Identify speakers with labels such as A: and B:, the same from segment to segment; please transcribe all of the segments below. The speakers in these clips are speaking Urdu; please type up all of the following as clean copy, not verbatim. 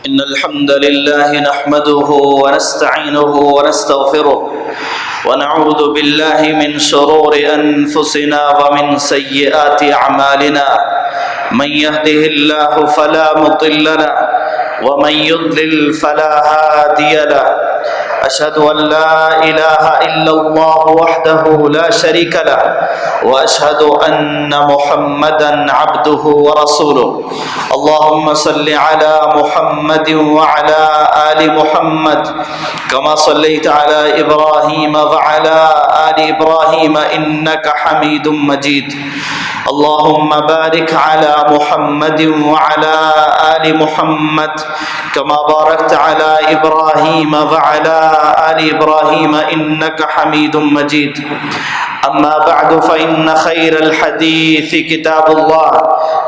A: إن الحمد لله نحمده ونستعينه ونستغفره ونعوذ بالله من شرور أنفسنا ومن سيئات أعمالنا من يهده الله فلا مضل له ومن يضلل فلا هادي له أشهد أن لا إله إلا الله وحده لا شريك له وأشهد أن محمدا عبده ورسوله اللهم صل على محمد وعلى آل محمد كما صليت على إبراهيم وعلى آل إبراهيم إنك حميد مجيد اللهم بارك على محمد وعلى آل محمد كما باركت على إبراهيم وعلى آل إبراهيم إنك حميد مجيد أما بعد فإن خير الحديث كتاب الله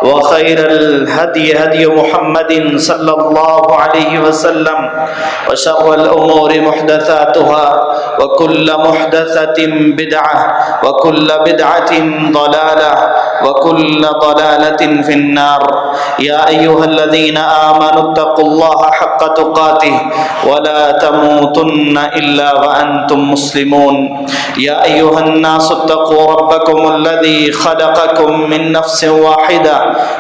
A: وخير الهدي هدي محمد صلى الله عليه وسلم وشر الأمور محدثاتها وكل محدثة بدعة وكل بدعة ضلالة وكل ضلالة في النار يا أيها الذين آمنوا اتقوا الله حق تقاته ولا تموتن إلا وأنتم مسلمون يا أيها الناس اتقوا ربكم الذي خلقكم من نفس واحدة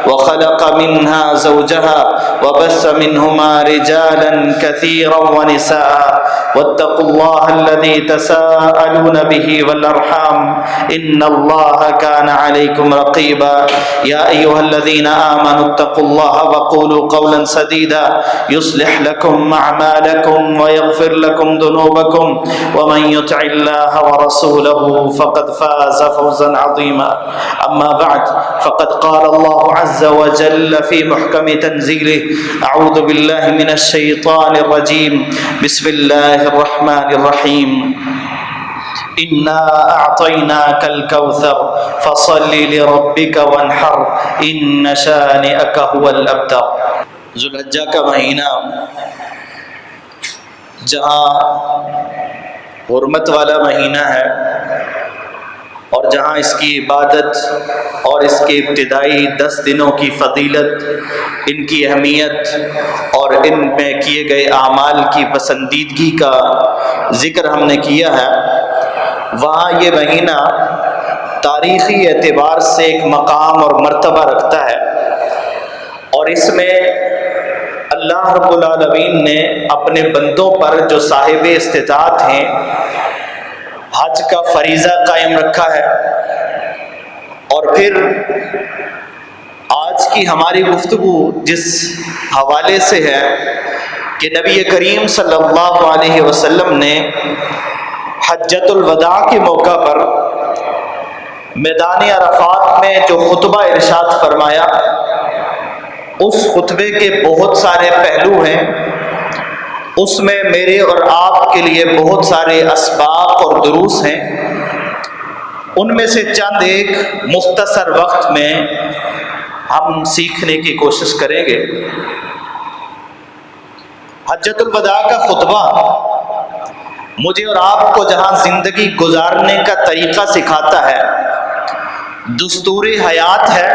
A: وخلق منها زوجها وبث منهما رجالا كثيرا ونساء واتقوا الله الذي تساءلون به والأرحام إن الله كان عليكم رقيبا يا أيها الذين آمنوا اتقوا الله وقولوا قولا سديدا يصلح لكم أعمالكم ويغفر لكم ذنوبكم ومن يطع الله ورسوله فقد فاز فوزا عظيما أما بعد فقد قال الله عز وجل في محكم تنزيله أعوذ بالله من الشيطان الرجيم بسم الله الرحمن الرحيم إنا أعطيناك الكوثر فصل لربك وانحر إن شانئك هو الأبتر ذو الحجہ کا مہینہ جہاں حرمت والا مہینہ ہے اور جہاں اس کی عبادت اور اس کے ابتدائی 10 دنوں کی فضیلت، ان کی اہمیت اور ان میں کیے گئے اعمال کی پسندیدگی کا ذکر ہم نے کیا ہے، وہاں یہ مہینہ تاریخی اعتبار سے ایک مقام اور مرتبہ رکھتا ہے، اور اس میں اللہ رب العالمین نے اپنے بندوں پر جو صاحب استطاعت ہیں حج کا فریضہ قائم رکھا ہے۔ اور پھر آج کی ہماری گفتگو جس حوالے سے ہے کہ نبی کریم صلی اللہ علیہ وسلم نے حجۃ الوداع کے موقع پر میدان عرفات میں جو خطبہ ارشاد فرمایا، اس خطبے کے بہت سارے پہلو ہیں، اس میں میرے اور آپ کے لیے بہت سارے اسباق اور دروس ہیں، ان میں سے چند ایک مختصر وقت میں ہم سیکھنے کی کوشش کریں گے۔ حجۃ الوداع کا خطبہ مجھے اور آپ کو جہاں زندگی گزارنے کا طریقہ سکھاتا ہے، دستور حیات ہے،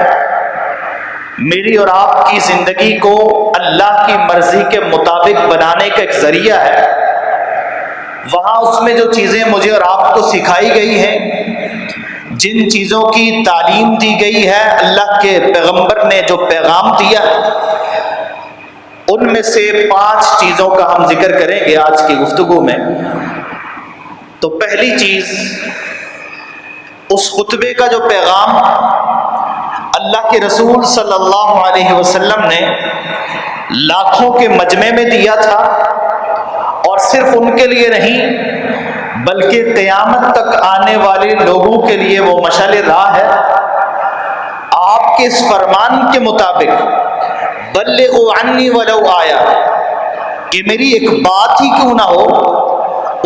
A: میری اور آپ کی زندگی کو اللہ کی مرضی کے مطابق بنانے کا ایک ذریعہ ہے، وہاں اس میں جو چیزیں مجھے اور آپ کو سکھائی گئی ہیں، جن چیزوں کی تعلیم دی گئی ہے، اللہ کے پیغمبر نے جو پیغام دیا ہے، ان میں سے 5 چیزوں کا ہم ذکر کریں گے آج کی گفتگو میں۔ تو پہلی چیز، اس خطبے کا جو پیغام اللہ کے رسول صلی اللہ علیہ وسلم نے لاکھوں کے مجمع میں دیا تھا، اور صرف ان کے لیے نہیں بلکہ قیامت تک آنے والے لوگوں کے لیے وہ مشعل راہ ہے۔ آپ کے اس فرمان کے مطابق بلغوا عنی ولو آیا، کہ میری ایک بات ہی کیوں نہ ہو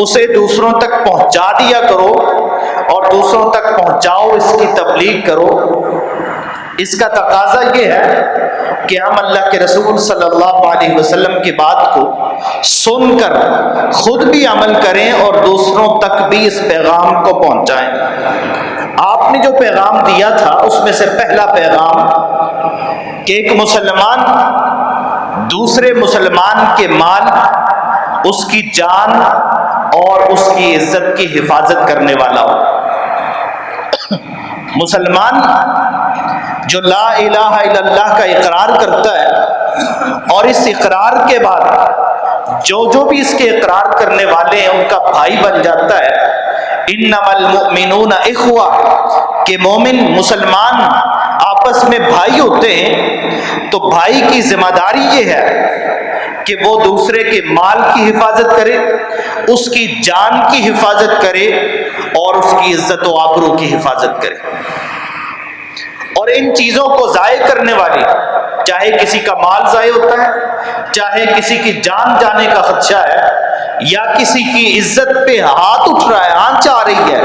A: اسے دوسروں تک پہنچا دیا کرو، اور دوسروں تک پہنچاؤ، اس کی تبلیغ کرو۔ اس کا تقاضا یہ ہے کہ ہم اللہ کے رسول صلی اللہ علیہ وسلم کی بات کو سن کر خود بھی عمل کریں اور دوسروں تک بھی اس پیغام کو پہنچائیں۔ آپ نے جو پیغام دیا تھا اس میں سے پہلا پیغام کہ ایک مسلمان دوسرے مسلمان کے مال، اس کی جان اور اس کی عزت کی حفاظت کرنے والا ہو۔ مسلمان جو لا الہ الا اللہ کا اقرار کرتا ہے اور اس اقرار کے بعد جو بھی اس کے اقرار کرنے والے ہیں ان کا بھائی بن جاتا ہے۔ انما المؤمنون اخوہ، کہ مومن مسلمان آپس میں بھائی ہوتے ہیں، تو بھائی کی ذمہ داری یہ ہے کہ وہ دوسرے کے مال کی حفاظت کرے، اس کی جان کی حفاظت کرے اور اس کی عزت و آبرو کی حفاظت کرے۔ اور ان چیزوں کو ضائع کرنے والی، چاہے کسی کا مال ضائع ہوتا ہے، چاہے کسی کی جان جانے کا خدشہ ہے، یا کسی کی عزت پہ ہاتھ اٹھ رہا ہے، آنچ آ رہی ہے،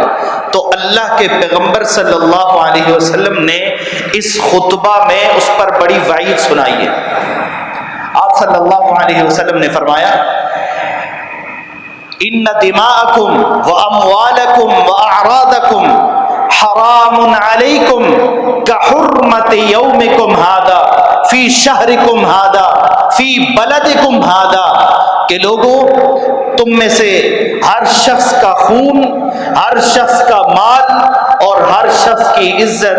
A: تو اللہ کے پیغمبر صلی اللہ علیہ وسلم نے اس خطبہ میں اس پر بڑی وعید سنائی ہے۔ آپ صلی اللہ علیہ وسلم نے فرمایا، ان دماءکم واموالکم واعراضکم حرام علیکم کحرمت یومکم ھذا فی شہرکم ھذا فی بلدکم ھذا، کہ لوگوں تم میں سے ہر شخص کا خون، ہر شخص کا مال اور ہر شخص کی عزت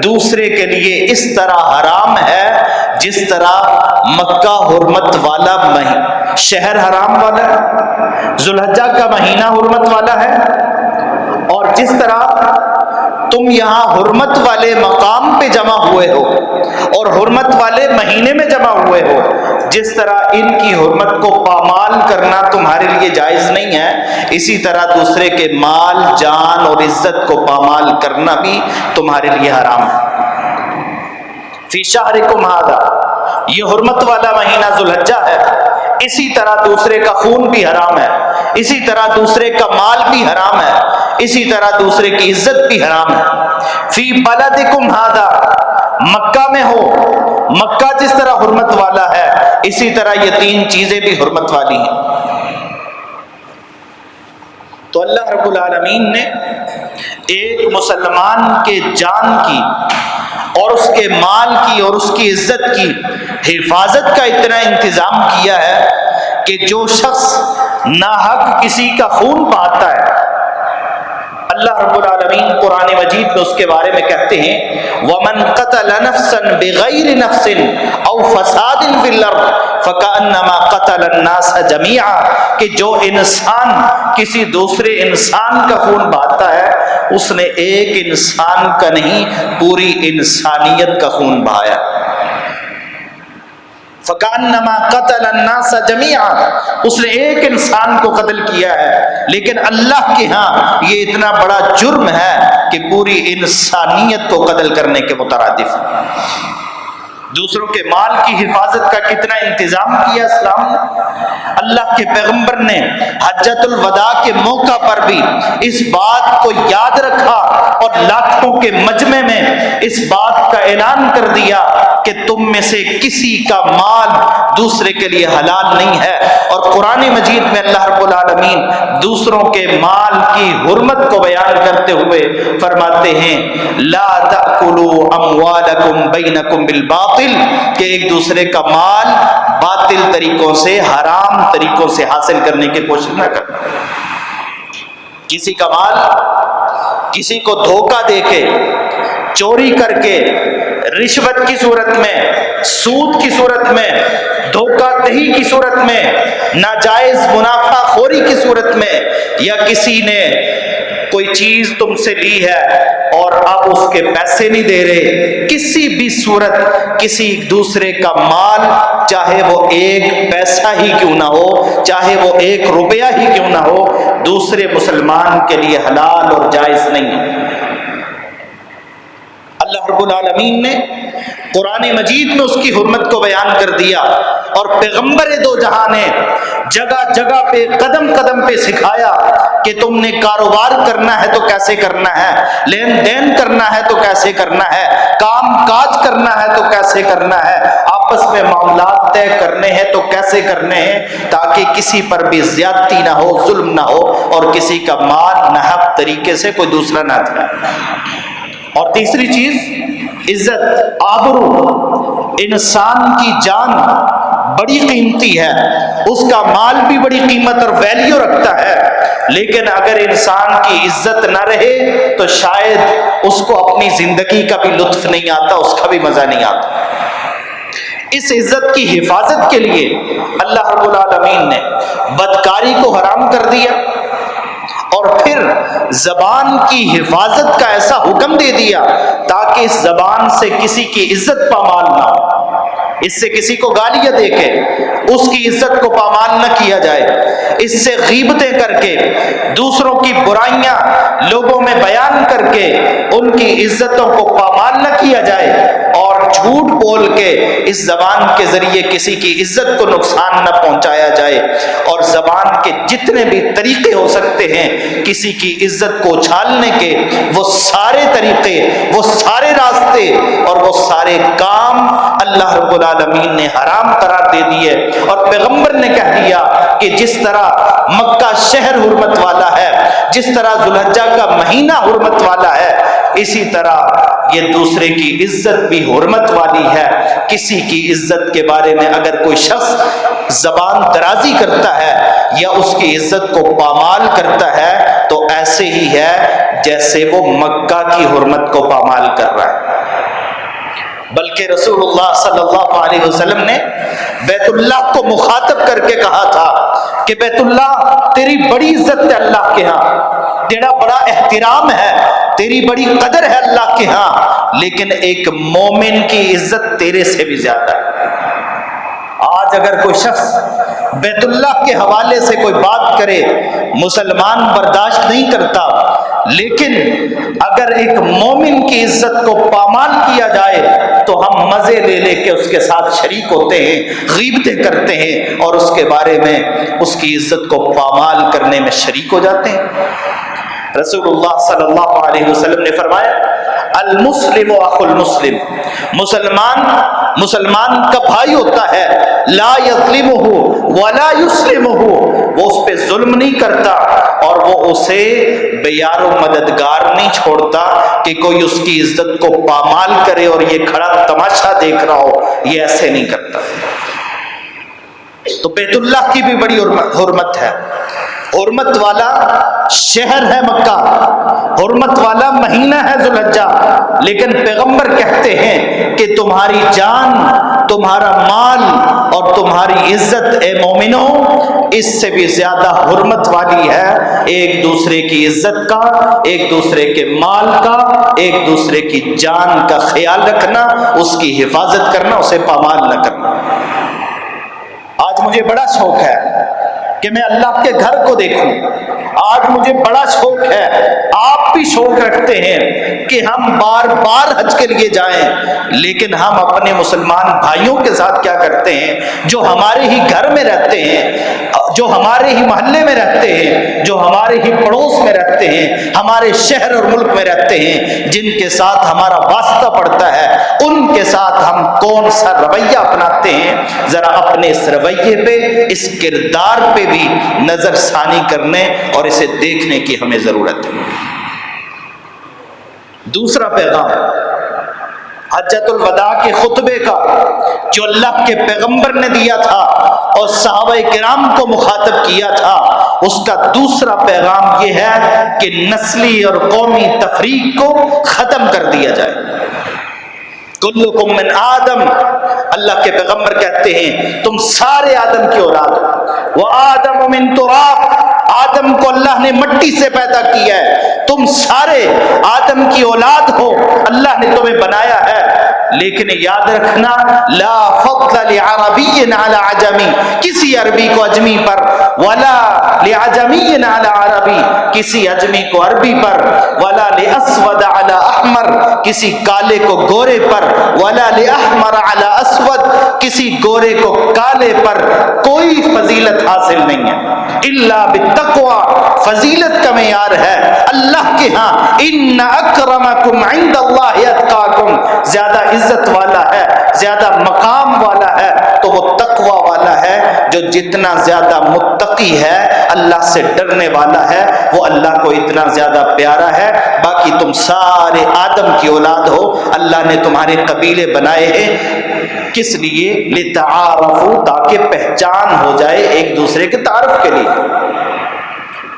A: دوسرے کے لیے اس طرح حرام ہے جس طرح مکہ حرمت والا شہر حرام والا ہے، ذوالحجہ کا مہینہ حرمت والا ہے، اور جس طرح تم یہاں حرمت والے مقام پہ جمع ہوئے ہو اور حرمت والے مہینے میں جمع ہوئے ہو، جس طرح ان کی حرمت کو پامال کرنا تمہارے لیے جائز نہیں ہے، اسی طرح دوسرے کے مال، جان اور عزت کو پامال کرنا بھی تمہارے لیے حرام ہے۔ فی شہرکم ھذا، یہ حرمت والا مہینہ ذوالحجہ ہے، اسی طرح دوسرے کا خون بھی حرام ہے، اسی طرح دوسرے کا مال بھی حرام ہے، اسی طرح دوسرے کی عزت بھی حرام ہے۔ فی بلدکم ھذا، مکہ میں ہو، مکہ جس طرح حرمت والا ہے اسی طرح یہ تین چیزیں بھی حرمت والی ہیں۔ تو اللہ رب العالمین نے ایک مسلمان کے جان کی اور اس کے مال کی اور اس کی عزت کی حفاظت کا اتنا انتظام کیا ہے کہ جو شخص ناحق کسی کا خون بہاتا ہے، اللہ رب العالمین قرآن مجید میں اس کے بارے میں کہتے ہیں، وَمَنْ قَتَلَ نَفْسًا بِغَيْرِ نَفْسٍ أَوْ فَسَادٍ فِي الْأَرْضِ فَكَأَنَّمَا قَتَلَ النَّاسَ جَمِيعًا، کہ جو انسان کسی دوسرے انسان کا خون بہاتا ہے اس نے ایک انسان کا نہیں پوری انسانیت کا خون بہایا۔ فَكَأَنَّمَا قَتَلَ النَّاسَ جَمِيعًا، اس نے ایک انسان کو قتل کیا ہے، لیکن اللہ کے ہاں یہ اتنا بڑا جرم ہے کہ پوری انسانیت کو قتل کرنے کے مترادف۔ دوسروں کے مال کی حفاظت کا کتنا انتظام کیا اسلام نے۔ اللہ کے پیغمبر نے حجۃ الوداع کے موقع پر بھی اس بات کو یاد رکھا اور لاکھوں کے مجمع میں اس بات کا اعلان کر دیا کہ تم میں سے کسی کا مال دوسرے کے لیے حلال نہیں ہے، اور قرآن مجید میں اللہ رب العالمین دوسروں کے مال کی حرمت کو بیان کرتے ہوئے فرماتے ہیں، لا تأکلوا اموالکم بینکم بالباطل، کہ ایک دوسرے کا مال باطل طریقوں سے، حرام طریقوں سے حاصل کرنے کی کوشش نہ کرنا۔ کسی کا مال کسی کو دھوکہ دے کے، چوری کر کے، رشوت کی صورت میں، سود کی صورت میں، دھوکہ دہی کی صورت میں، ناجائز منافع خوری کی صورت میں، یا کسی نے کوئی چیز تم سے لی ہے اور اب اس کے پیسے نہیں دے رہے، کسی بھی صورت کسی دوسرے کا مال، چاہے وہ ایک پیسہ ہی کیوں نہ ہو، چاہے وہ ایک روپیہ ہی کیوں نہ ہو، دوسرے مسلمان کے لیے حلال اور جائز نہیں ہے۔ اللہ رب العالمین نے قرآن مجید میں اس کی حرمت کو بیان کر دیا، اور پیغمبر دو جہاں نے جگہ جگہ پہ، قدم قدم پہ سکھایا کہ تم نے کاروبار کرنا ہے تو کیسے کرنا ہے، لین دین کرنا ہے تو کیسے کرنا ہے، کام کاج کرنا ہے تو کیسے کرنا ہے، آپس میں معاملات طے کرنے ہیں تو کیسے کرنے ہیں، تاکہ کسی پر بھی زیادتی نہ ہو، ظلم نہ ہو، اور کسی کا مال ناحق طریقے سے کوئی دوسرا نہ دیا۔ اور تیسری چیز عزت، آبرو، انسان کی جان بڑی قیمتی ہے، اس کا مال بھی بڑی قیمت اور ویلیو رکھتا ہے، لیکن اگر انسان کی عزت نہ رہے تو شاید اس کو اپنی زندگی کا بھی لطف نہیں آتا، اس کا بھی مزہ نہیں آتا۔ اس عزت کی حفاظت کے لیے اللہ رب العالمین نے بدکاری کو حرام کر دیا، اور پھر زبان کی حفاظت کا ایسا حکم دے دیا تاکہ اس زبان سے کسی کی عزت پامال نہ ہو، اس سے کسی کو گالیاں دے کے اس کی عزت کو پامال نہ کیا جائے، اس سے غیبتیں کر کے دوسروں کی برائیاں لوگوں میں بیان کر کے ان کی عزتوں کو پامال نہ کیا جائے، اور جھوٹ بول کے اس زبان کے ذریعے کسی کی عزت کو نقصان نہ پہنچایا جائے، اور زبان کے جتنے بھی طریقے ہو سکتے ہیں کسی کی عزت کو اچھالنے کے، وہ سارے طریقے، وہ سارے راستے اور وہ سارے کام اللہ رب العالمین نے حرام قرار دے دیے، اور پیغمبر نے کہہ دیا کہ جس طرح مکہ شہر حرمت والا ہے، جس طرح ذوالحجہ کا مہینہ حرمت والا ہے، اسی طرح یہ دوسرے کی عزت بھی حرمت والی ہے۔ کسی کی عزت کے بارے میں اگر کوئی شخص زبان درازی کرتا ہے یا اس کی عزت کو پامال کرتا ہے تو ایسے ہی ہے جیسے وہ مکہ کی حرمت کو پامال کر رہا ہے۔ بلکہ رسول اللہ صلی اللہ علیہ وسلم نے بیت اللہ کو مخاطب کر کے کہا تھا کہ بیت اللہ تیری بڑی عزت ہے اللہ کے ہاں، تیرا بڑا احترام ہے، تیری بڑی قدر ہے اللہ کے ہاں، لیکن ایک مومن کی عزت تیرے سے بھی زیادہ ہے۔ آج اگر کوئی شخص بیت اللہ کے حوالے سے کوئی بات کرے مسلمان برداشت نہیں کرتا، لیکن اگر ایک مومن کی عزت کو پامال کیا جائے تو ہم مزے لے لے کے اس کے ساتھ شریک ہوتے ہیں، غیبتیں کرتے ہیں اور اس کے بارے میں اس کی عزت کو پامال کرنے میں شریک ہو جاتے ہیں۔ رسول اللہ صلی اللہ علیہ وسلم نے فرمایا المسلم اخو المسلم، مسلمان کا بھائی ہوتا ہے، لا یظلمہ ولا یسلمہ، وہ اس پہ ظلم نہیں کرتا اور وہ اسے بے یار و مددگار نہیں چھوڑتا کہ کوئی اس کی عزت کو پامال کرے اور یہ کھڑا تماشا دیکھ رہا ہو، یہ ایسے نہیں کرتا۔ تو بیت اللہ کی بھی بڑی حرمت ہے، حرمت والا شہر ہے مکہ، حرمت والا مہینہ ہے ذوالحجہ، لیکن پیغمبر کہتے ہیں کہ تمہاری جان، تمہارا مال اور تمہاری عزت اے مومنوں اس سے بھی زیادہ حرمت والی ہے ایک دوسرے کی عزت کا، ایک دوسرے کے مال کا، ایک دوسرے کی جان کا خیال رکھنا، اس کی حفاظت کرنا، اسے پامال نہ کرنا۔ آج مجھے بڑا شوق ہے کہ میں اللہ کے گھر کو دیکھوں، آج مجھے بڑا شوق ہے، آپ بھی شوق رکھتے ہیں کہ ہم بار بار حج کے لیے جائیں، لیکن ہم اپنے مسلمان بھائیوں کے ساتھ کیا کرتے ہیں جو ہمارے ہی گھر میں رہتے ہیں، جو ہمارے ہی محلے میں رہتے ہیں، جو ہمارے ہی پڑوس میں رہتے ہیں، ہمارے شہر اور ملک میں رہتے ہیں، جن کے ساتھ ہمارا واسطہ پڑتا ہے، ان کے ساتھ ہم کون سا رویہ اپناتے ہیں؟ ذرا اپنے اس رویے پہ، اس کردار پہ بھی نظر ثانی کرنے اور اسے دیکھنے کی ہمیں ضرورت ہے۔ دوسرا پیغام حجۃ الوداع کے خطبے کا جو اللہ کے پیغمبر نے دیا تھا اور صحابہ کرام کو مخاطب کیا تھا، اس کا دوسرا پیغام یہ ہے کہ نسلی اور قومی تفریق کو ختم کر دیا جائے۔ کلکم من آدم، اللہ کے پیغمبر کہتے ہیں تم سارے آدم کی اولاد ہو، وآدم من تراب، آدم کو اللہ نے مٹی سے پیدا کیا ہے، تم سارے آدم کی اولاد ہو، اللہ نے تمہیں بنایا ہے، لیکن یاد رکھنا لا فضل لعربی علی عجمی، کسی عربی کو اجمی پر، ولا لعجمی علی عربی، کسی اجمی کو عربی پر، ولا لاسود علی احمر، کسی کالے کو گورے پر، ولا لاحمر علی اسود، کسی گورے کو کالے پر کوئی فضیلت حاصل نہیں ہے، الا بالتقوی، فضیلت کا معیار ہے اللہ کے ہاں ان اکرمکم عند اللہ اتقاکم، زیادہ عزت والا ہے، زیادہ مقام والا ہے تو وہ تقوی والا ہے، جو جتنا زیادہ متقی متقی ہے، اللہ سے ڈرنے والا ہے، وہ اللہ کو اتنا زیادہ پیارا ہے۔ باقی تم سارے آدم کی اولاد ہو، اللہ نے تمہارے قبیلے بنائے ہیں کس لیے؟ لتعارفوا، تاکہ پہچان ہو جائے ایک دوسرے کے تعارف کے لیے،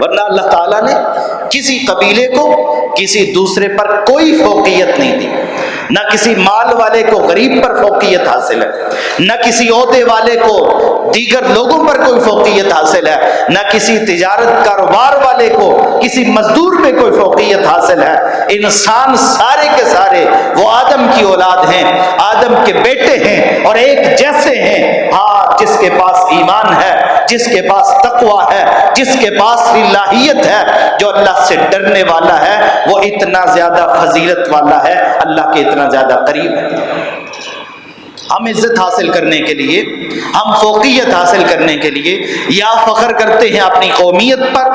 A: ورنہ اللہ تعالیٰ نے کسی قبیلے کو کسی دوسرے پر کوئی فوقیت نہیں دی۔ نہ کسی مال والے کو غریب پر فوقیت حاصل ہے، نہ کسی عہدے والے کو دیگر لوگوں پر کوئی فوقیت حاصل ہے، نہ کسی تجارت کاروبار والے کو کسی مزدور پہ کوئی فوقیت حاصل ہے۔ انسان سارے کے سارے وہ آدم کی اولاد ہیں، آدم کے بیٹے ہیں اور ایک جیسے ہیں۔ ہاں، جس کے پاس ایمان ہے، جس کے پاس تقوی ہے، جس کے پاس الہیت ہے، جو اللہ سے ڈرنے والا ہے، وہ اتنا زیادہ فضیلت والا ہے، اللہ کے اتنا زیادہ قریب ہے۔ ہم عزت حاصل کرنے کے لیے، ہم فوقیت حاصل کرنے کے لیے یا فخر کرتے ہیں اپنی قومیت پر،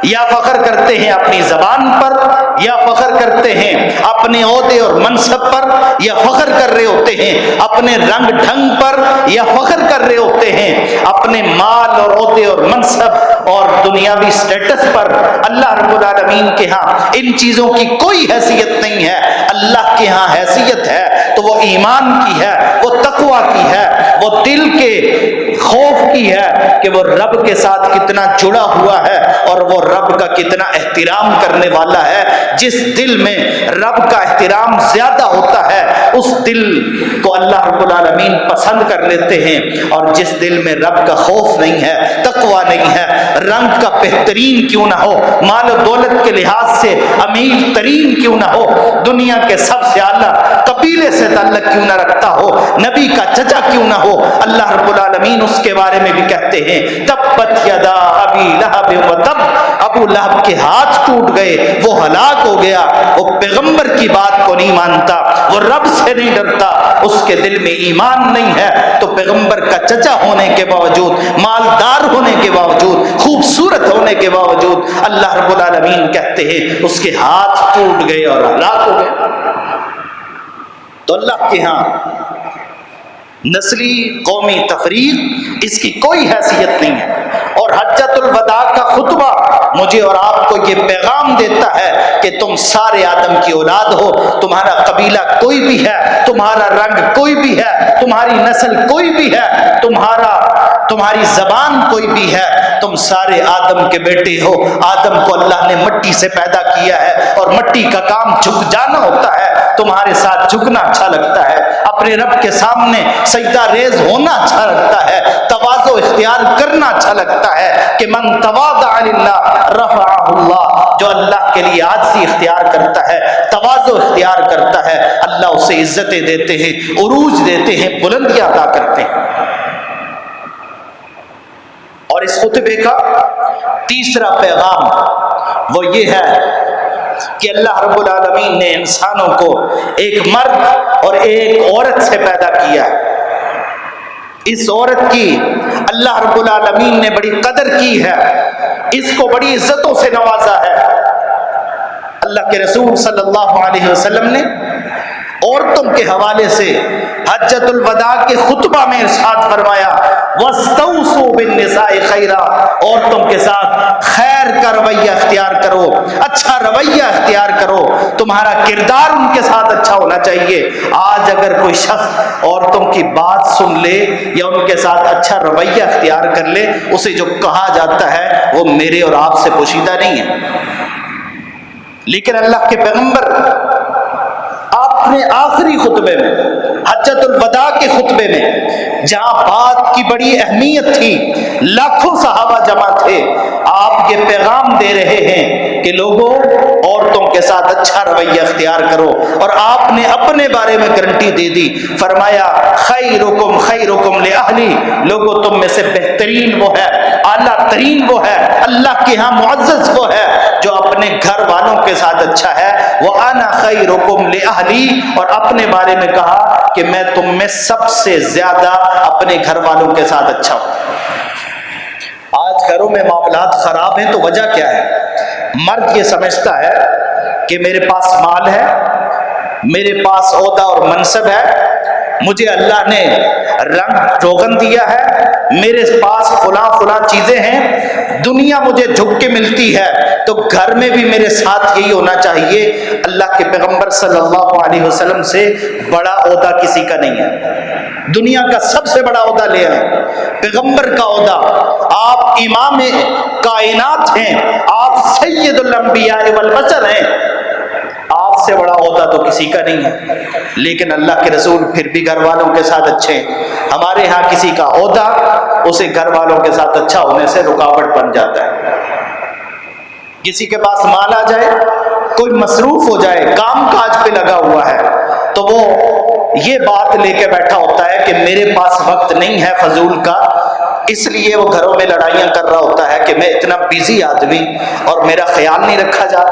A: یا فخر کرتے ہیں اپنی زبان پر، یا فخر کرتے ہیں اپنے عہدے اور منصب پر، یا فخر کر رہے ہوتے ہیں اپنے رنگ ڈھنگ پر، یا فخر کر رہے ہوتے ہیں اپنے مال اور عہدے اور منصب اور دنیاوی سٹیٹس پر۔ اللہ رب العالمین کے ہاں ان چیزوں کی کوئی حیثیت نہیں ہے۔ اللہ کے ہاں حیثیت ہے تو وہ ایمان کی ہے، وہ تقوی کی ہے، وہ دل کے خوف کی ہے کہ وہ رب کے ساتھ کتنا جڑا ہوا ہے اور وہ رب کا کتنا احترام کرنے والا ہے۔ جس دل میں رب کا احترام زیادہ ہوتا ہے اس دل کو اللہ رب العالمین پسند کر لیتے ہیں، اور جس دل میں رب کا خوف نہیں ہے، تقوی نہیں ہے، رنگ کا بہترین کیوں نہ ہو، مال و دولت کے لحاظ سے امیر ترین کیوں نہ ہو، دنیا کے سب سے اعلیٰ قبیلے سے تعلق کیوں نہ رکھتا ہو، نبی کا چچا کیوں نہ ہو، اللہ رب العالمین اس کے بارے میں بھی کہتے ہیں تبت یدا ابی لہب وتب، ابو لہب کے ہاتھ ٹوٹ گئے، وہ ہلاک ہو گیا۔ وہ پیغمبر کی بات کو نہیں مانتا، وہ رب سے نہیں ڈرتا، اس کے دل میں ایمان نہیں ہے، تو پیغمبر کا چچا ہونے کے باوجود، مالدار ہونے کے باوجود، خوبصورت ہونے کے باوجود، اللہ رب العالمین کہتے ہیں اس کے ہاتھ ٹوٹ گئے اور ہلاک ہو گئے۔ تو اللہ کے ہاں نسلی قومی تفریق اس کی کوئی حیثیت نہیں ہے، اور حجۃ الوداع کا خطبہ مجھے اور آپ کو یہ پیغام دیتا ہے کہ تم سارے آدم کی اولاد ہو، تمہارا قبیلہ کوئی بھی ہے، تمہارا رنگ کوئی بھی ہے، تمہاری نسل کوئی بھی ہے، تمہاری زبان کوئی بھی ہے، تم سارے آدم کے بیٹے ہو۔ آدم کو اللہ نے مٹی سے پیدا کیا ہے اور مٹی کا کام جھک جانا ہوتا ہے، تمہارے ساتھ جھکنا اچھا لگتا ہے، اپنے رب کے سامنے سجدہ ریز ہونا اچھا لگتا ہے، تواضع اختیار کرنا اچھا لگتا ہے کہ من تواضع للہ رفعہ اللہ، جو اللہ کے لیے عاجزی اختیار کرتا ہے، تواضع اختیار کرتا ہے، اللہ اسے عزتیں دیتے ہیں، عروج دیتے ہیں، بلندیاں عطا کرتے ہیں۔ اور اس خطبے کا تیسرا پیغام وہ یہ ہے کہ اللہ رب العالمین نے انسانوں کو ایک مرد اور ایک عورت سے پیدا کیا ہے۔ اس عورت کی اللہ رب العالمین نے بڑی قدر کی ہے، اس کو بڑی عزتوں سے نوازا ہے۔ اللہ کے رسول صلی اللہ علیہ وسلم نے عورتوں کے حوالے سے حجۃ الوداع کے خطبہ میں ارشاد فرمایا وَاسْتَوْصُوا بِالنِّسَاءِ خَيْرًا، عورتوں کے ساتھ خیر کا رویہ اختیار کرو، اچھا رویہ اختیار کرو، تمہارا کردار ان کے ساتھ اچھا ہونا چاہیے۔ آج اگر کوئی شخص عورتوں کی بات سن لے یا ان کے ساتھ اچھا رویہ اختیار کر لے، اسے جو کہا جاتا ہے وہ میرے اور آپ سے پوشیدہ نہیں ہے۔ لیکن اللہ کے پیغمبر اپنے آخری خطبے میں، حجۃ الوداع کے خطبے میں، جہاں بات کی بڑی اہمیت تھی، لاکھوں صحابہ جمع تھے، آپ یہ پیغام دے رہے ہیں کہ لوگوں عورتوں کے ساتھ اچھا رویہ اختیار کرو، اور آپ نے اپنے بارے میں گارنٹی دے دی، فرمایا خیرکم خیرکم لأہلی، لوگوں تم میں سے بہترین وہ ہے، اعلیٰ ترین وہ ہے، اللہ کے ہاں معزز وہ ہے جو اپنے گھر والوں کے ساتھ اچھا ہے۔ وَأَنَا خَيْرُكُمْ لِأَهْلِي، اور اپنے بارے میں کہا کہ میں تم میں سب سے زیادہ اپنے گھر والوں کے ساتھ اچھا ہوں۔ آج گھروں میں معاملات خراب ہیں تو وجہ کیا ہے؟ مرد یہ سمجھتا ہے کہ میرے پاس مال ہے، میرے پاس عہدہ اور منصب ہے، مجھے اللہ نے رنگ روغن دیا ہے، میرے پاس فلاں چیزیں ہیں، دنیا مجھے جھک کے ملتی ہے، تو گھر میں بھی میرے ساتھ یہی ہونا چاہیے۔ اللہ کے پیغمبر صلی اللہ علیہ وسلم سے بڑا عہدہ کسی کا نہیں ہے۔ دنیا کا سب سے بڑا عہدہ لے آئے، پیغمبر کا عہدہ۔ آپ امام کائنات ہیں، آپ سید الانبیاء والبشر ہیں، آپ سے بڑا عہدہ تو کسی کا نہیں ہے۔ لیکن اللہ کے رسول پھر بھی گھر والوں کے ساتھ اچھے ہیں۔ ہمارے ہاں کسی کا عہدہ اسے گھر والوں کے ساتھ اچھا ہونے سے رکاوٹ بن جاتا ہے۔ کسی کے پاس مال آ جائے، کوئی مصروف ہو جائے، کام کاج پہ لگا ہوا ہے، تو وہ یہ بات لے کے بیٹھا ہوتا ہے کہ میرے پاس وقت نہیں ہے فضول کا، اس لیے وہ گھروں میں لڑائیاں کر رہا ہوتا ہے کہ میں اتنا بیزی آدمی اور میرا خیال نہیں رکھا جا۔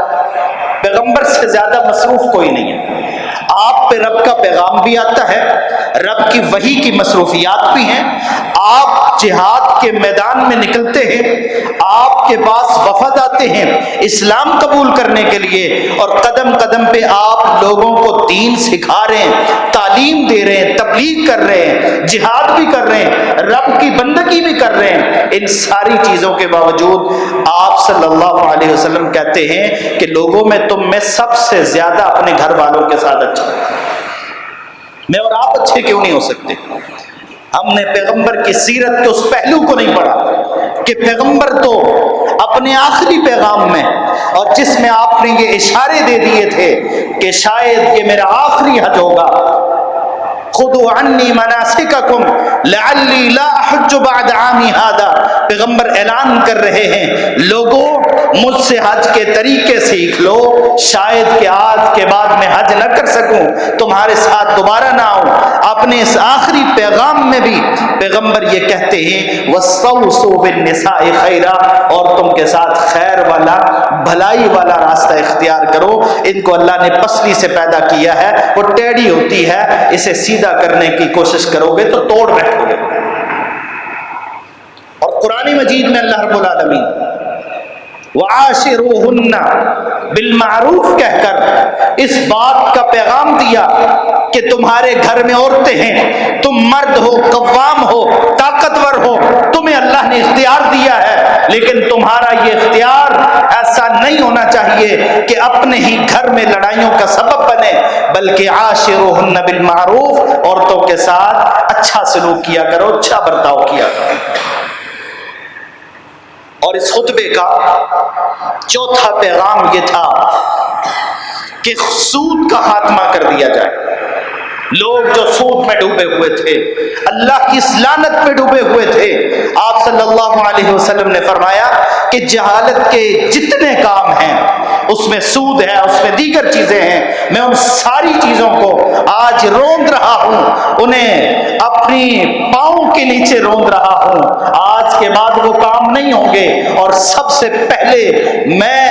A: پیغمبر سے زیادہ مصروف کوئی نہیں ہے۔ آپ پہ رب کا پیغام بھی آتا ہے، رب کی وحی کی مصروفیات بھی ہیں، آپ جہاد کے میدان میں نکلتے ہیں، آپ کے پاس وفد آتے ہیں اسلام قبول کرنے کے لیے، اور قدم قدم پہ آپ لوگوں کو دین سکھا رہے ہیں، تعلیم دے رہے ہیں، تبلیغ کر رہے ہیں، جہاد بھی کر رہے ہیں، رب کی بندگی بھی کر رہے ہیں۔ ان ساری چیزوں کے باوجود آپ صلی اللہ علیہ وسلم کہتے ہیں کہ لوگوں میں تم میں سب سے زیادہ اپنے گھر والوں کے ساتھ اچھا، میں اور آپ اچھے کیوں نہیں ہو سکتے؟ ہم نے پیغمبر کی سیرت کے اس پہلو کو نہیں پڑھا کہ پیغمبر تو اپنے آخری پیغام میں، اور جس میں آپ نے یہ اشارے دے دیے تھے کہ شاید یہ میرا آخری حج ہوگا، خذوا عنی مناسککم لعلی لا احج بعد عامی ھذا، پیغمبر اعلان کر رہے ہیں لوگوں مجھ سے حج کے طریقے سیکھ لو، شاید کہ آج کے بعد میں حج نہ کر سکوں، تمہارے ساتھ دوبارہ نہ آؤں۔ اپنے اس آخری پیغام میں بھی پیغمبر یہ کہتے ہیں وَاسْتَوْصُوا بِالنِّسَاءِ خَيْرًا، عورتوں کے ساتھ خیر والا، بھلائی والا راستہ اختیار کرو۔ ان کو اللہ نے پسلی سے پیدا کیا ہے، وہ ٹیڑھی ہوتی ہے، اسے سیدھا کرنے کی کوشش کرو گے تو توڑ بیٹھو گے۔ اور قرآن مجید میں اللہ رب العالمین وَعَاشِرُوهُنَّ بِالْمَعْرُوفِ کہہ کر اس بات کا پیغام دیا کہ تمہارے گھر میں عورتیں ہیں، تم مرد ہو، قوام ہو، طاقتور ہو، تمہیں اللہ نے اختیار دیا ہے، لیکن تمہارا یہ اختیار ایسا نہیں ہونا چاہیے کہ اپنے ہی گھر میں لڑائیوں کا سبب بنے، بلکہ عاشروہن بالمعروف، عورتوں کے ساتھ اچھا سلوک کیا کرو، اچھا برتاؤ کیا کرو۔ اور اس خطبے کا چوتھا پیغام یہ تھا کہ سود کا خاتمہ کر دیا جائے۔ لوگ جو سود میں ڈوبے ہوئے تھے، اللہ کی اس لعنت میں ڈوبے ہوئے تھے، آپ صلی اللہ علیہ وسلم نے فرمایا کہ جہالت کے جتنے کام ہیں اس میں سود ہے، اس میں دیگر چیزیں ہیں، میں ان ساری چیزوں کو آج روند رہا ہوں، انہیں اپنی پاؤں کے نیچے روند رہا ہوں۔ آج کے بعد وہ کام نہیں ہوں گے، اور سب سے پہلے میں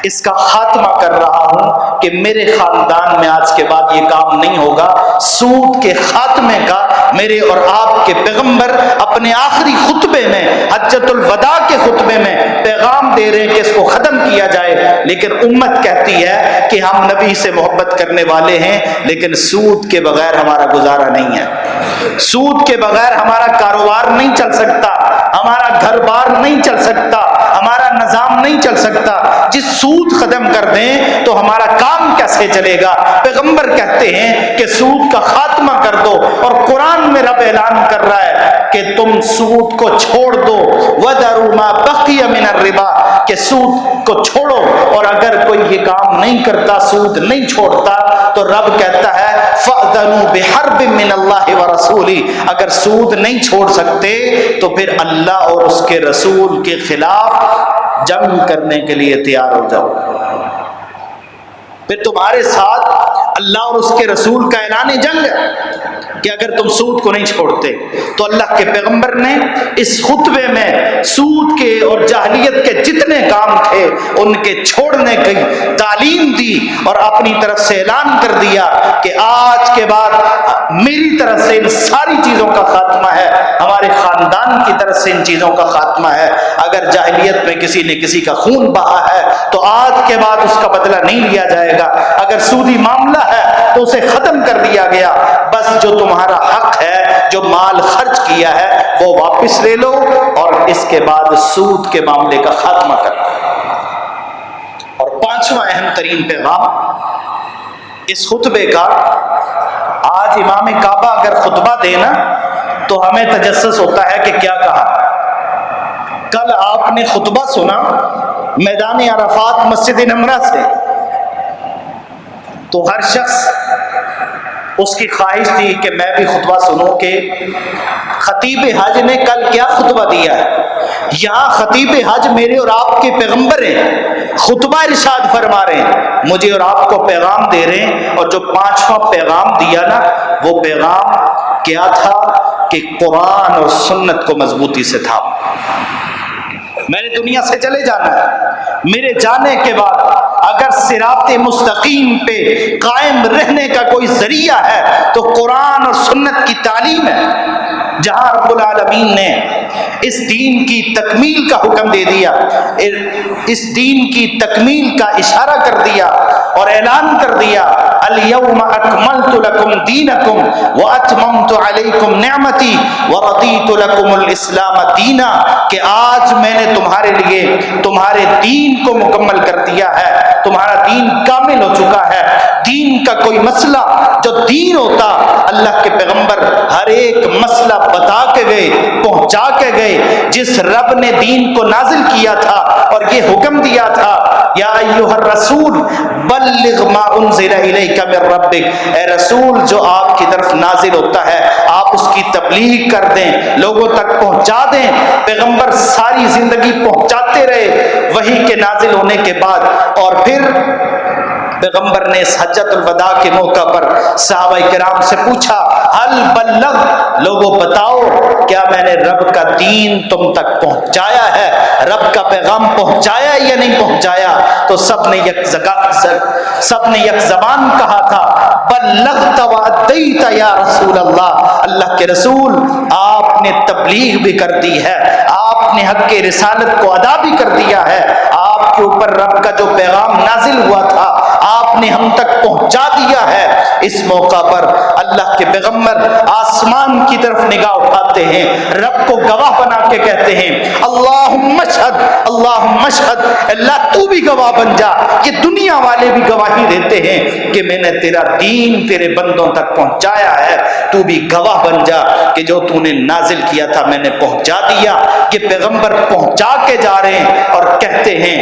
A: اس کا خاتمہ کر رہا ہوں کہ میرے خاندان میں آج کے بعد یہ کام نہیں ہوگا۔ سود کے خاتمے کا میرے اور آپ کے پیغمبر اپنے آخری خطبے میں، حجۃ الوداع کے خطبے میں پیغام دے رہے ہیں کہ اس کو ختم کیا جائے، لیکن امت کہتی ہے کہ ہم نبی سے محبت کرنے والے ہیں، لیکن سود کے بغیر ہمارا گزارا نہیں ہے، سود کے بغیر ہمارا کاروبار نہیں چل سکتا، ہمارا گھر بار نہیں چل سکتا، ہمارا نظام نہیں چل سکتا۔ جس سود ختم کر دیں تو ہمارا کام کیسے چلے گا؟ پیغمبر کہتے ہیں کہ سود کا خاتمہ کر دو، اور قرآن میں رب اعلان کر رہا ہے کہ تم سود کو چھوڑ دو، وَذَرُوا مَا بَقِيَ مِنَ الرِّبَا، کہ سود کو چھوڑو، اور اگر کوئی یہ کام نہیں کرتا، سود نہیں چھوڑتا، تو رب کہتا ہے فَأْذَنُوا بِحَرْبٍ مِّنَ اللَّهِ وَرَسُولِهِ، اگر سود نہیں چھوڑ سکتے تو پھر اللہ اور اس کے رسول کے خلاف جنگ کرنے کے لیے تیار ہو جاؤ۔ پھر تمہارے ساتھ اللہ اور اس کے رسول کا اعلان جنگ ہے کہ اگر تم سود کو نہیں چھوڑتے۔ تو اللہ کے پیغمبر نے اس خطبے میں سود کے اور جاہلیت کے جتنے کام تھے ان کے چھوڑنے کی تعلیم دی، اور اپنی طرف سے اعلان کر دیا کہ آج کے بعد میری طرف سے ان ساری چیزوں کا خاتمہ ہے، ہمارے خاندان کی طرف سے ان چیزوں کا خاتمہ ہے۔ اگر جاہلیت میں کسی نے کسی کا خون بہا ہے تو آج کے بعد اس کا بدلہ نہیں لیا جائے گا، اگر سودی معاملہ ہے تو اسے ختم کر دیا گیا۔ بس جو تمہارا حق ہے، جو مال خرچ کیا ہے وہ واپس لے لو، اور اس کے بعد سود کے معاملے کا خاتمہ کر دو۔ اور پانچواں اہم ترین پیغام اس خطبے کا، آج امام کعبہ اگر خطبہ دینا تو ہمیں تجسس ہوتا ہے کہ کیا کہا۔ کل آپ نے خطبہ سنا میدان عرفات مسجد نمرہ سے، تو ہر شخص اس کی خواہش تھی کہ میں بھی خطبہ سنوں کہ خطیب حج نے کل کیا خطبہ دیا ہے۔ یہاں خطیب حج میرے اور آپ کے پیغمبر ہیں، خطبہ ارشاد فرما رہے ہیں، مجھے اور آپ کو پیغام دے رہے ہیں، اور جو پانچواں پیغام دیا نا وہ پیغام کیا تھا کہ قرآن اور سنت کو مضبوطی سے تھا۔ میں نے دنیا سے چلے جانا ہے، میرے جانے کے بعد اگر صراط مستقیم پہ قائم رہنے کا کوئی ذریعہ ہے تو قرآن اور سنت کی تعلیم ہے۔ جہاں رب العالمین نے اس دین کی تکمیل کا حکم دے دیا، اس دین کی تکمیل کا اشارہ کر دیا اور اعلان کر دیا، الیوم اکملت لکم دینکم واتممت علیکم نعمتی ورضیت لکم الاسلام دینا، کہ آج میں نے تمہارے لیے تمہارے دین کو مکمل کر دیا ہے، تمہارا دین کامل ہو چکا ہے۔ دین کا کوئی مسئلہ جو دین ہوتا، اللہ کے پیغمبر ہر ایک مسئلہ بتا کے گئے، پہنچا کے گئے۔ جس رب نے دین کو نازل کیا تھا اور یہ حکم دیا تھا، یا ایھا الرسول بلغ ما انزل الیک من ربک، اے رسول جو آپ کی طرف نازل ہوتا ہے آپ اس کی تبلیغ کر دیں، لوگوں تک پہنچا دیں۔ پیغمبر ساری زندگی پہنچاتے رہے وحی کے نازل ہونے کے بعد، اور پھر پیغمبر نے اس حجۃ الوداع کے موقع پر صحابہ کرام سے پوچھا، حل بلغ، لوگوں بتاؤ کیا میں نے رب کا دین تم تک پہنچایا ہے، رب کا پیغام پہنچایا یا نہیں پہنچایا؟ تو سب نے یک زبان کہا تھا، بلغت وادیت یا رسول اللہ، اللہ کے رسول آپ نے تبلیغ بھی کر دی ہے، آپ نے حق کے رسالت کو ادا بھی کر دیا ہے، آپ کے اوپر رب کا جو پیغام نازل ہوا تھا آپ نے ہم تک پہنچا دیا ہے۔ اس موقع پر اللہ کے پیغمبر آسمان کی طرف نگاہ اٹھاتے ہیں، رب کو گواہ بنا کے کہتے ہیں، اللہم اشہد، اللہم اشہد، اللہ تو بھی گواہ بن جا۔ یہ دنیا والے بھی گواہی دیتے ہیں کہ میں نے تیرا دین تیرے بندوں تک پہنچایا ہے، تو بھی گواہ بن جا کہ جو تو نے نازل کیا تھا میں نے پہنچا دیا۔ یہ پیغمبر پہنچا کے جا رہے ہیں اور کہتے ہیں،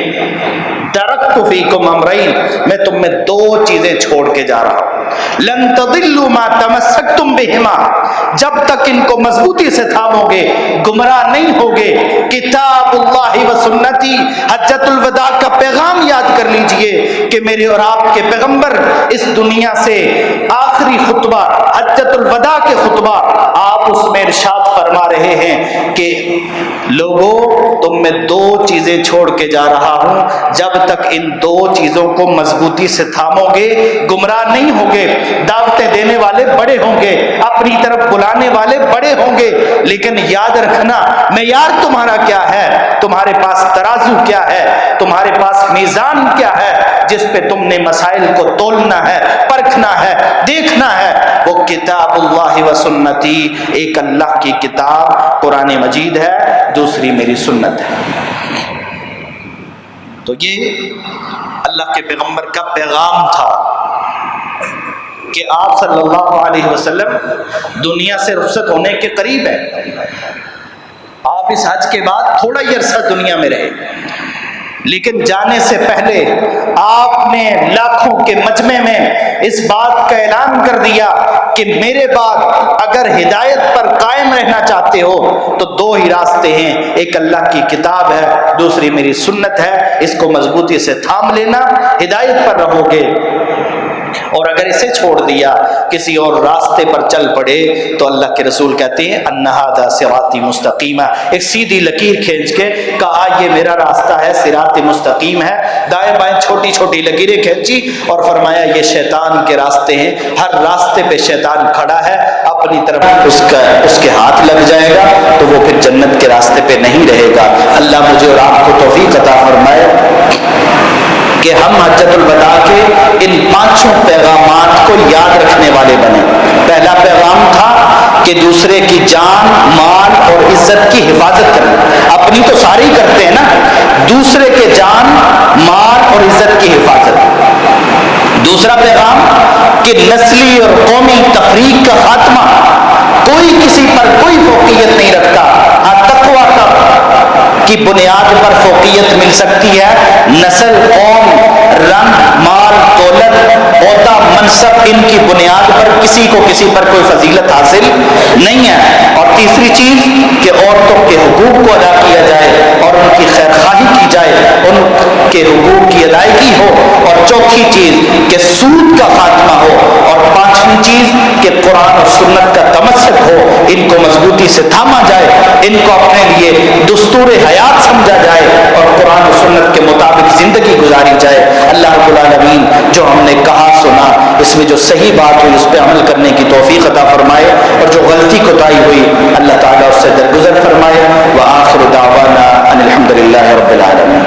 A: ترکت فیکم امرین، میں تم میں دو چیزیں چھوڑ کے جا رہا ہوں، لن تضلوا ما تمسکتم بہما، جب تک ان کو مضبوطی سے تھامو گے گمراہ نہیں ہوگے۔ کتاب اللہ و سنتی، حجۃ الوداع کا پیغام یاد کر لیجئے کہ میرے اور آپ کے پیغمبر اس دنیا سے آخری خطبہ حجۃ الوداع کے خطبہ آپ اس میں ارشاد فرما رہے ہیں کہ لوگوں تم میں دو چیزیں چھوڑ کے جا رہا ہوں، جب تک ان دو چیزوں کو مضبوطی سے تھامو گے گمراہ نہیں ہوگے۔ دعوتیں دینے والے بڑے ہوں گے، اپنی طرف بلانے والے بڑے ہوں گے، لیکن یاد رکھنا معیار تمہارا کیا ہے، تمہارے پاس ترازو کیا ہے، تمہارے پاس میزان کیا ہے جس پہ تم نے مسائل کو تولنا ہے، پرکھنا ہے، دیکھنا ہے۔ وہ کتاب اللہ و سنتی، ایک اللہ کی کتاب قرآن مجید ہے، دوسری میری سنت ہے۔ تو یہ اللہ کے پیغمبر کا پیغام تھا کہ آپ صلی اللہ علیہ وسلم دنیا سے رخصت ہونے کے قریب ہیں۔ آپ اس حج کے بعد تھوڑا ہی عرصہ دنیا میں رہے، لیکن جانے سے پہلے آپ نے لاکھوں کے مجمع میں اس بات کا اعلان کر دیا کہ میرے بعد اگر ہدایت پر قائم رہنا چاہتے ہو تو دو ہی راستے ہیں، ایک اللہ کی کتاب ہے، دوسری میری سنت ہے، اس کو مضبوطی سے تھام لینا، ہدایت پر رہو گے، اور اگر اسے چھوڑ دیا کسی اور راستے پر چل پڑے تو اللہ کے رسول کہتے ہیں ان ھذا صراطی مستقیمہ، ایک سیدھی لکیر کھینچ کے کہا یہ میرا راستہ ہے، صراط مستقیم ہے، دائیں بائیں چھوٹی چھوٹی لکیریں کھینچی اور فرمایا یہ شیطان کے راستے ہیں، ہر راستے پہ شیطان کھڑا ہے، اپنی طرف اس کے ہاتھ لگ جائے گا تو وہ پھر جنت کے راستے پہ نہیں رہے گا۔ اللہ مجھے اور آپ کو توفیق عطا فرمائے کہ ہم حجۃ الوداع کے ان 5 پیغامات کو یاد رکھنے والے بنے۔ پہلا پیغام تھا کہ دوسرے کی جان، مال اور عزت کی حفاظت کرنا، اپنی تو سارے ہی کرتے ہیں نا، دوسرے کے جان، مال اور عزت کی حفاظت۔ دوسرا پیغام کہ نسلی اور قومی تفریق کا خاتمہ، کوئی کسی پر کوئی فوقیت نہیں رکھتا، تقویٰ کی بنیاد پر فوقیت مل سکتی ہے، نسل، قوم، رنگ، مال، دولت، عہدہ، منصب، ان کی بنیاد پر کسی کو کسی پر کوئی فضیلت حاصل نہیں ہے۔ اور تیسری چیز کہ عورتوں کے حقوق کو ادا کیا جائے اور ان کی خیر خواہی کی جائے، ان کے حقوق کی ادائیگی ہو۔ اور چوتھی چیز کہ سود کا خاتمہ ہو۔ اور پانچویں چیز کہ قرآن اور سنت کا تمسک ہو، ان کو مضبوطی سے تھاما جائے، ان کو اپنے لیے دستور حیات سمجھا جائے اور قرآن و سنت کے مطابق زندگی گزاری جائے۔ اللہ رب العالمین جو ہم نے کہا سنا، اس میں جو صحیح بات ہوئی اس پہ عمل کرنے کی توفیق عطا فرمائے، اور جو غلطی کوتاہی ہوئی اللہ تعالیٰ اس سے درگزر فرمائے۔ وآخر دعوانا ان الحمد للہ رب العالمین۔